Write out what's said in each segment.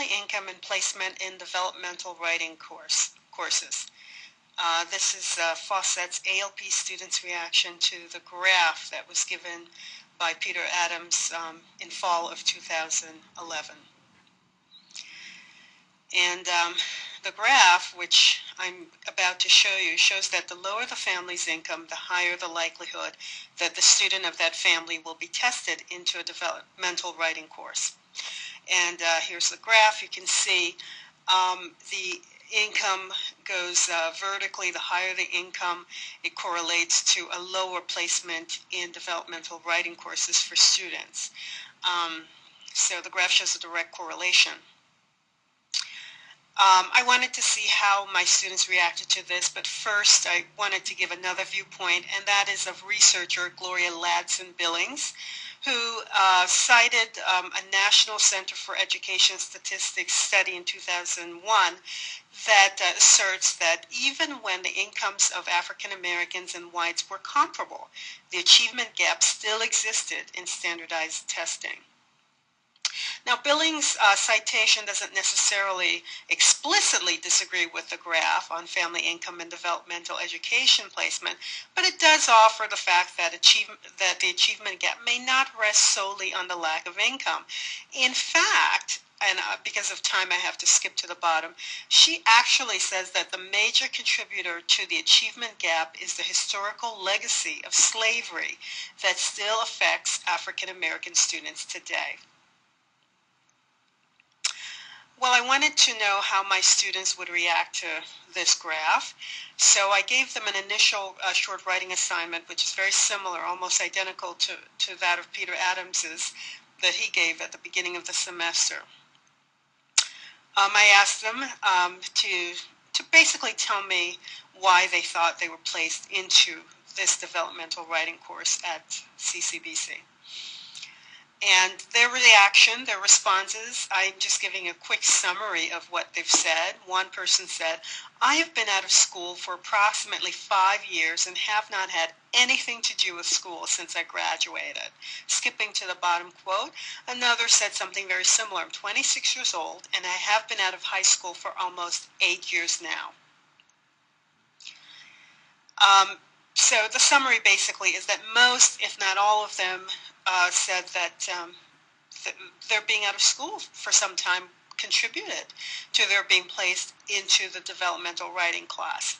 income and placement in developmental writing courses. This is Fawcett's ALP students' reaction to the graph that was given by Peter Adams in fall of 2011. And the graph, which I'm about to show you, shows that the lower the family's income, the higher the likelihood that the student of that family will be tested into a developmental writing course. And here's the graph. You can see the income goes vertically. The higher the income, it correlates to a lower placement in developmental writing courses for students. So the graph shows a direct correlation. I wanted to see how my students reacted to this, but first I wanted to give another viewpoint, and that is of researcher Gloria Ladson-Billings, who cited a National Center for Education Statistics study in 2001 that asserts that even when the incomes of African Americans and whites were comparable, the achievement gap still existed in standardized testing. Now, Billings' citation doesn't necessarily explicitly disagree with the graph on family income and developmental education placement, but it does offer the fact that the achievement gap may not rest solely on the lack of income. In fact, and because of time I have to skip to the bottom, she actually says that the major contributor to the achievement gap is the historical legacy of slavery that still affects African American students today. Well, I wanted to know how my students would react to this graph, so I gave them an initial short writing assignment, which is very similar, almost identical to that of Peter Adams's that he gave at the beginning of the semester. I asked them to basically tell me why they thought they were placed into this developmental writing course at CCBC. And their reaction, their responses, I'm just giving a quick summary of what they've said. One person said, "I have been out of school for approximately 5 years and have not had anything to do with school since I graduated." Skipping to the bottom quote, another said something very similar. "I'm 26 years old and I have been out of high school for almost 8 years now." So the summary basically is that most, if not all of them, said that their being out of school for some time contributed to their being placed into the developmental writing class.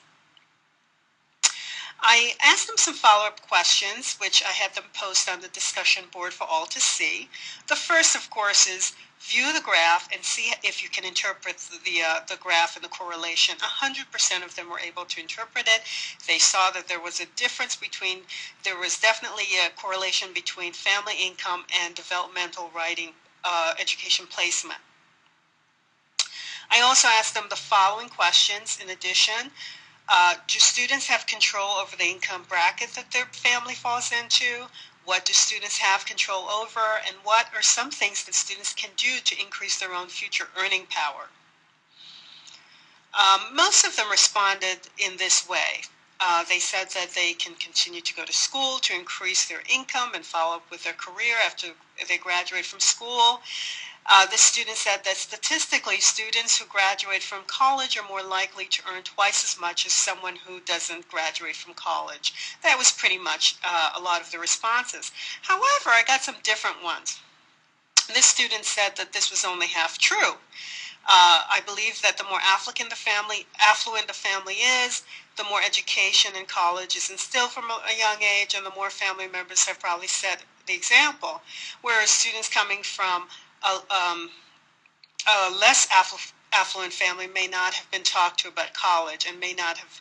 I asked them some follow-up questions, which I had them post on the discussion board for all to see. The first, of course, is view the graph and see if you can interpret the graph and the correlation. 100% of them were able to interpret it. They saw that there was a difference there was definitely a correlation between family income and developmental writing education placement. I also asked them the following questions in addition. Do students have control over the income bracket that their family falls into? What do students have control over? And what are some things that students can do to increase their own future earning power? Most of them responded in this way. They said that they can continue to go to school to increase their income and follow up with their career after they graduate from school. The student said that statistically, students who graduate from college are more likely to earn twice as much as someone who doesn't graduate from college. That was pretty much a lot of the responses. However, I got some different ones. This student said that this was only half true. I believe that the more affluent the family is, the more education in college is instilled from a young age, and the more family members have probably set the example. Whereas students coming from a less affluent family may not have been talked to about college and may not have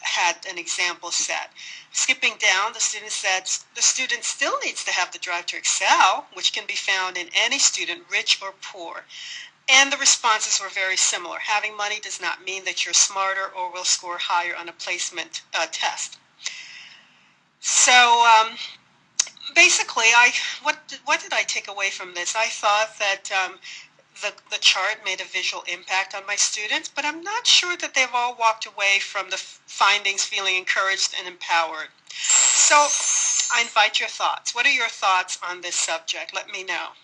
had an example set. Skipping down, the student said the student still needs to have the drive to excel, which can be found in any student, rich or poor. And the responses were very similar. Having money does not mean that you're smarter or will score higher on a placement test. So basically, what did I take away from this? I thought that the chart made a visual impact on my students, but I'm not sure that they've all walked away from the findings feeling encouraged and empowered. So I invite your thoughts. What are your thoughts on this subject? Let me know.